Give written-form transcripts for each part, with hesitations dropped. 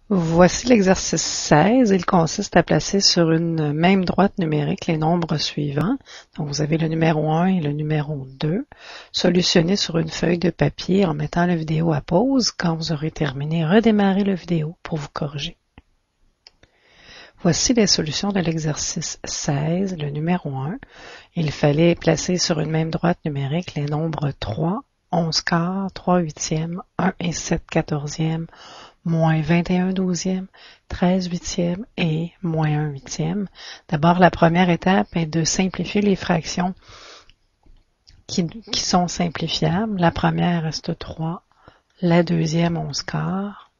Voici l'exercice 16. Il consiste à placer sur une même droite numérique les nombres suivants. Donc, vous avez le numéro 1 et le numéro 2. Solutionnez sur une feuille de papier en mettant la vidéo à pause. Quand vous aurez terminé, redémarrez la vidéo pour vous corriger. Voici les solutions de l'exercice 16, le numéro 1. Il fallait placer sur une même droite numérique les nombres 3, 11 quarts, 3 huitièmes, 1 et 7 quatorzièmes, moins 21 douzièmes, 13 huitièmes et moins 1 huitième. D'abord, la première étape est de simplifier les fractions qui sont simplifiables. La première reste 3, la deuxième 11 quarts,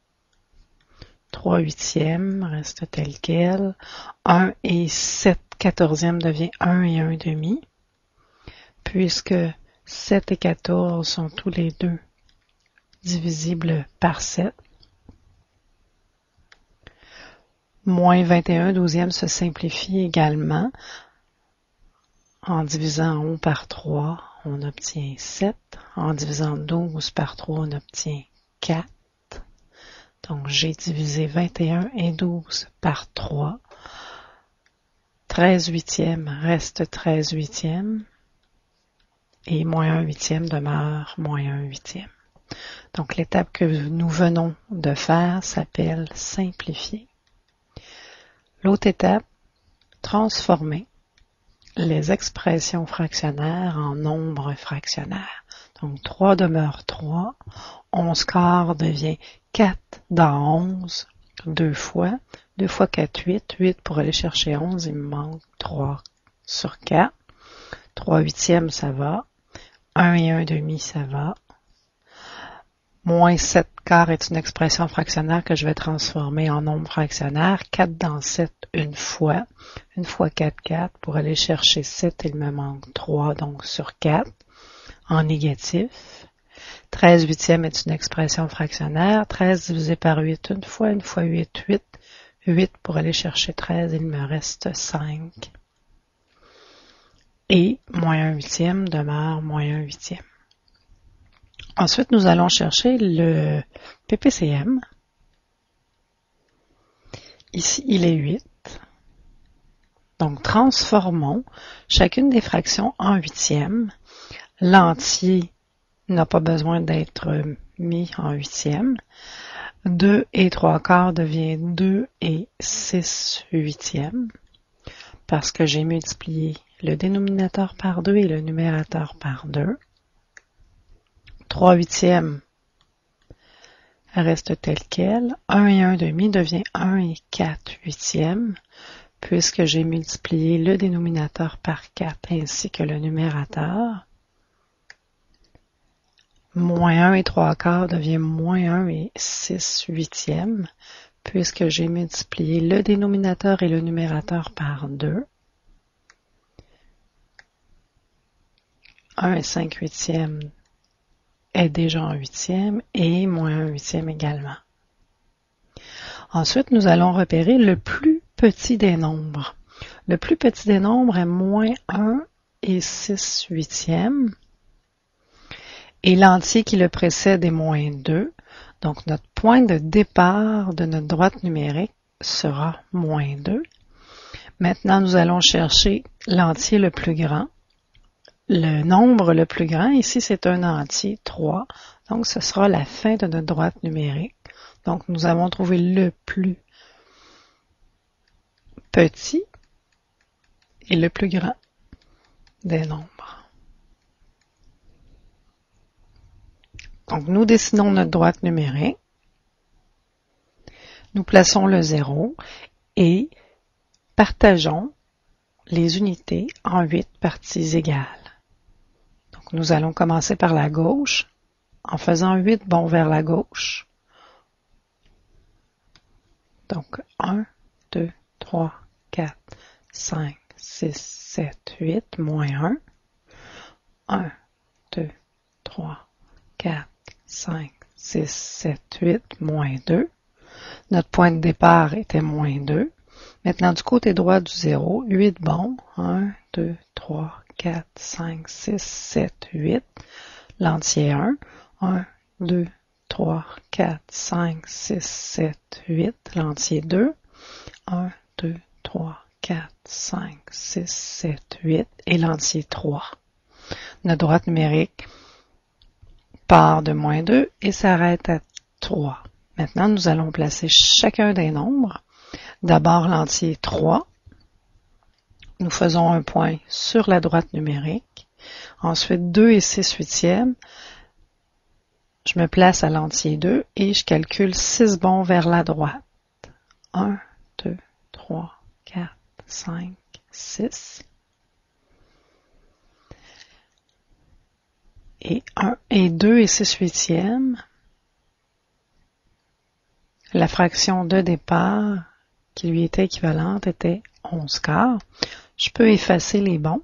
3 huitièmes reste tel quel, 1 et 7 quatorzièmes devient 1 et 1 demi, puisque 7 et 14 sont tous les deux divisibles par 7. Moins 21 douzièmes se simplifie également. En divisant en haut par 3, on obtient 7. En divisant 12 par 3, on obtient 4. Donc, j'ai divisé 21 et 12 par 3. 13 huitièmes reste 13 huitièmes. Et moins 1 huitième demeure moins 1 huitième. Donc, l'étape que nous venons de faire s'appelle simplifier. L'autre étape, transformer les expressions fractionnaires en nombres fractionnaires. Donc, 3 demeure 3. 11 quarts devient 4 dans 11, 2 fois. 2 fois 4, 8. 8 pour aller chercher 11, il me manque 3 sur 4. 3 huitièmes, ça va. 1 et 1 demi, ça va. Moins 7 quarts est une expression fractionnaire que je vais transformer en nombre fractionnaire. 4 dans 7, une fois. Une fois 4, 4. Pour aller chercher 7, il me manque 3, donc sur 4, en négatif. 13 huitièmes est une expression fractionnaire. 13 divisé par 8, une fois 8, 8. 8 pour aller chercher 13, il me reste 5. Et moins 1 huitième demeure moins 1 huitième. Ensuite, nous allons chercher le PPCM. Ici, il est 8. Donc, transformons chacune des fractions en huitièmes. L'entier n'a pas besoin d'être mis en huitièmes. 2 et 3 quarts devient 2 et 6 huitièmes parce que j'ai multiplié le dénominateur par 2 et le numérateur par 2. 3 huitièmes reste tel quel. 1 et 1 demi devient 1 et 4 huitièmes, puisque j'ai multiplié le dénominateur par 4 ainsi que le numérateur. Moins 1 et 3 quarts devient moins 1 et 6 huitièmes, puisque j'ai multiplié le dénominateur et le numérateur par 2. 1 et 5 huitièmes est déjà en huitième et moins 1 huitième également. Ensuite, nous allons repérer le plus petit des nombres. Le plus petit des nombres est moins 1 et 6 huitièmes. Et l'entier qui le précède est moins 2. Donc, notre point de départ de notre droite numérique sera moins 2. Maintenant, nous allons chercher l'entier le plus grand. Le nombre le plus grand, ici, c'est un entier, 3. Donc, ce sera la fin de notre droite numérique. Donc, nous avons trouvé le plus petit et le plus grand des nombres. Donc, nous dessinons notre droite numérique. Nous plaçons le 0 et partageons les unités en 8 parties égales. Donc, nous allons commencer par la gauche en faisant 8 bonds vers la gauche. Donc, 1, 2, 3, 4, 5, 6, 7, 8, moins 1. 1, 2, 3, 4, 5, 6, 7, 8, moins 2. Notre point de départ était moins 2. Maintenant, du côté droit du 0, 8 bonds. 1, 2, 3, 4, 5, 6, 7, 8. L'entier 1. 1, 2, 3, 4, 5, 6, 7, 8, l'entier 2. 1, 2, 3, 4, 5, 6, 7, 8 et l'entier 3. Notre droite numérique part de moins 2 et s'arrête à 3. Maintenant, nous allons placer chacun des nombres. D'abord l'entier 3. Nous faisons un point sur la droite numérique. Ensuite, 2 et 6 huitièmes. Je me place à l'entier 2 et je calcule 6 bonds vers la droite. 1, 2, 3, 4, 5, 6. Et 1 et 2 et 6 huitièmes. La fraction de départ qui lui était équivalente était 11 quarts. Je peux effacer les bons.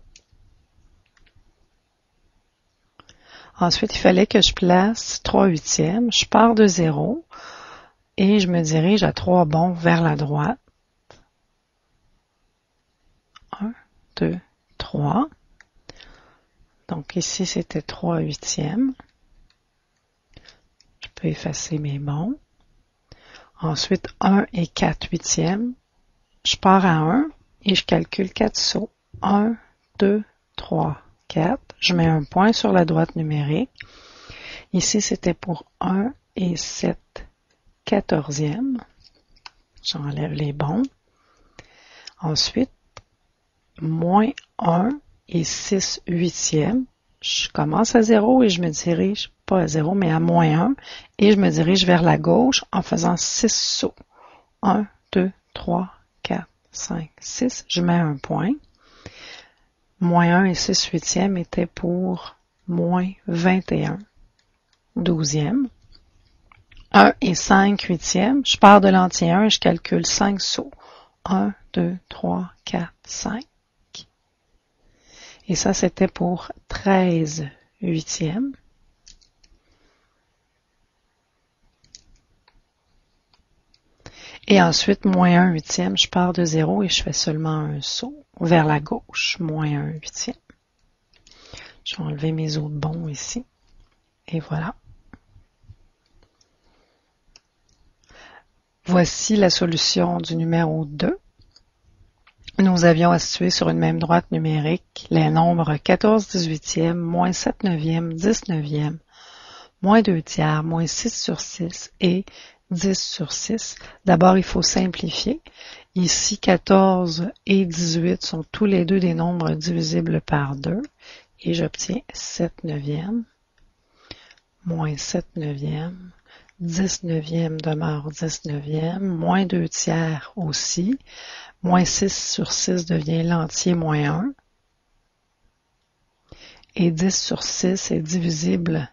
Ensuite, il fallait que je place 3 huitièmes. Je pars de 0 et je me dirige à 3 bonds vers la droite. 1, 2, 3. Donc ici, c'était 3 huitièmes. Je peux effacer mes bons. Ensuite, 1 et 4 huitièmes. Je pars à 1 et je calcule 4 sauts. 1, 2, 3, 4. Je mets un point sur la droite numérique. Ici, c'était pour 1 et 7 quatorzièmes. J'enlève les bons. Ensuite, moins 1 et 6 huitièmes. Je commence à 0 et je me dirige, pas à 0, mais à moins 1. Et je me dirige vers la gauche en faisant 6 sauts. 1, 2, 3, 4, 5, 6. Je mets un point. Moins 1 et 6 huitièmes étaient pour moins 21 douzièmes. 1 et 5 huitièmes. Je pars de l'entier 1 et je calcule 5 sauts. 1, 2, 3, 4, 5. Et ça, c'était pour 13 huitièmes. Et ensuite, moins 1 huitième, je pars de 0 et je fais seulement un saut vers la gauche, moins 1 huitième. Je vais enlever mes autres bons ici. Et voilà. Voici la solution du numéro 2. Nous avions à situer sur une même droite numérique les nombres 14 18e, moins 7 neuvième, 10 neuvième, moins 2 tiers, moins 6 sur 6 et 10 sur 6. D'abord, il faut simplifier. Ici, 14 et 18 sont tous les deux des nombres divisibles par 2 et j'obtiens 7 neuvième, moins 7 neuvième, 10 neuvième demeure 10 neuvième, moins 2 tiers aussi, moins 6 sur 6 devient l'entier moins 1, et 10 sur 6 est divisible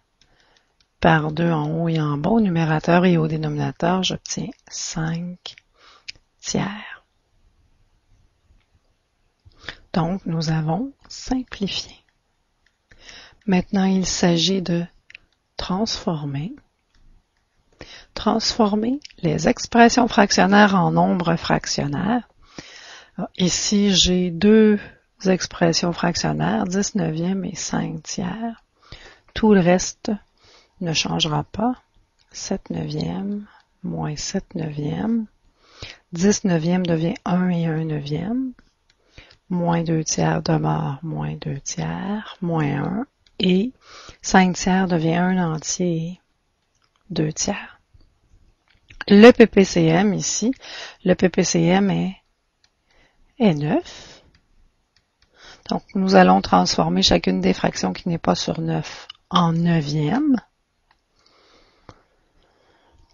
par 2 en haut et en bas. Au numérateur et au dénominateur, j'obtiens 5 tiers. Donc, nous avons simplifié. Maintenant, il s'agit de transformer les expressions fractionnaires en nombres fractionnaires. Ici, j'ai deux expressions fractionnaires, 10 neuvième et 5 tiers. Tout le reste ne changera pas. 7 neuvième, moins 7 neuvième. 10 neuvième devient 1 et 1 neuvième. Moins 2 tiers demeure moins 2 tiers, moins 1. Et 5 tiers devient 1 entier et 2 tiers. Le PPCM ici, le PPCM est 9. Donc, nous allons transformer chacune des fractions qui n'est pas sur 9 en neuvième.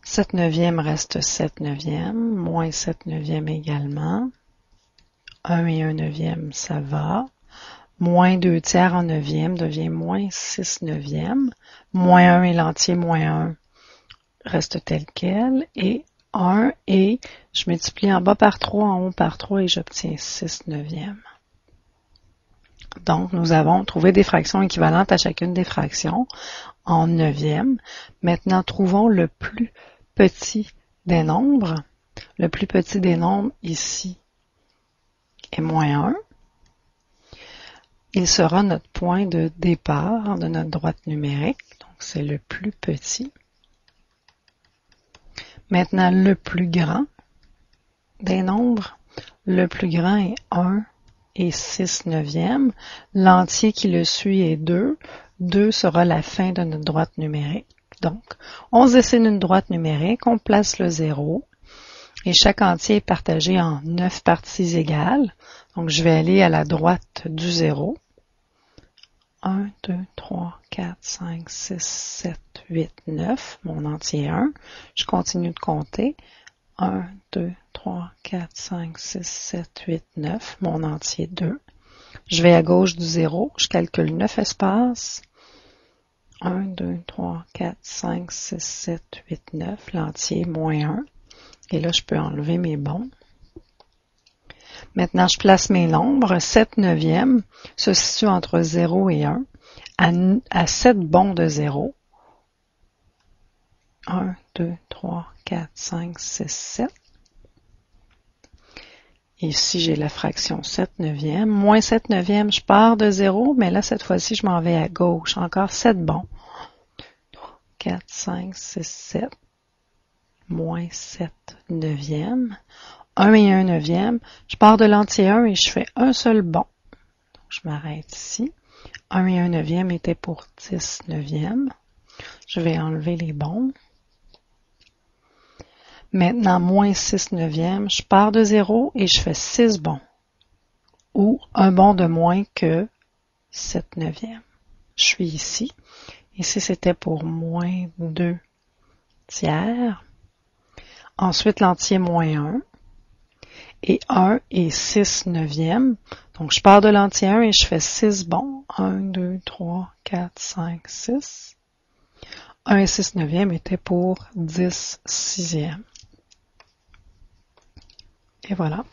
7 neuvième reste 7 neuvième, moins 7 neuvième également. 1 et 1 neuvième, ça va. Moins 2 tiers en neuvième devient moins 6 neuvième. Moins 1 et l'entier moins 1 reste tel quel. Et 1 et je multiplie en bas par 3, en haut par 3 et j'obtiens 6 neuvième. Donc, nous avons trouvé des fractions équivalentes à chacune des fractions en neuvième. Maintenant, trouvons le plus petit des nombres. Le plus petit des nombres ici est moins 1. Il sera notre point de départ de notre droite numérique. Donc, c'est le plus petit. Maintenant, le plus grand des nombres, le plus grand est 1 et 6 neuvièmes. L'entier qui le suit est 2. 2 sera la fin de notre droite numérique. Donc, on se dessine une droite numérique, on place le 0 et chaque entier est partagé en 9 parties égales. Donc, je vais aller à la droite du 0. 1, 2, 3, 4, 5, 6, 7, 8, 9, mon entier 1. Je continue de compter. 1, 2, 3, 4, 5, 6, 7, 8, 9, mon entier 2. Je vais à gauche du 0, je calcule 9 espaces. 1, 2, 3, 4, 5, 6, 7, 8, 9, l'entier moins 1. Et là, je peux enlever mes bons. Maintenant, je place mes nombres. 7 neuvièmes se situe entre 0 et 1 à 7 bons de 0. 1, 2, 3, 4, 5, 6, 7. Ici, j'ai la fraction 7 neuvièmes. Moins 7 neuvièmes, je pars de 0, mais là, cette fois-ci, je m'en vais à gauche. Encore 7 bons. 4, 5, 6, 7. Moins 7 neuvièmes. 1 et 1 neuvième. Je pars de l'entier 1 et je fais un seul bond. Donc, je m'arrête ici. 1 et 1 neuvième était pour 10 neuvièmes. Je vais enlever les bons. Maintenant, moins 6 neuvièmes, je pars de 0 et je fais 6 bons. Ou un bond de moins que 7 neuvièmes. Je suis ici. Ici, c'était pour moins 2 tiers. Ensuite, l'entier moins 1. Et 1 et 6 neuvièmes. Donc, je pars de l'entier 1 et je fais 6 bons. 1, 2, 3, 4, 5, 6. 1 et 6 neuvièmes étaient pour 10 sixièmes. Et voilà.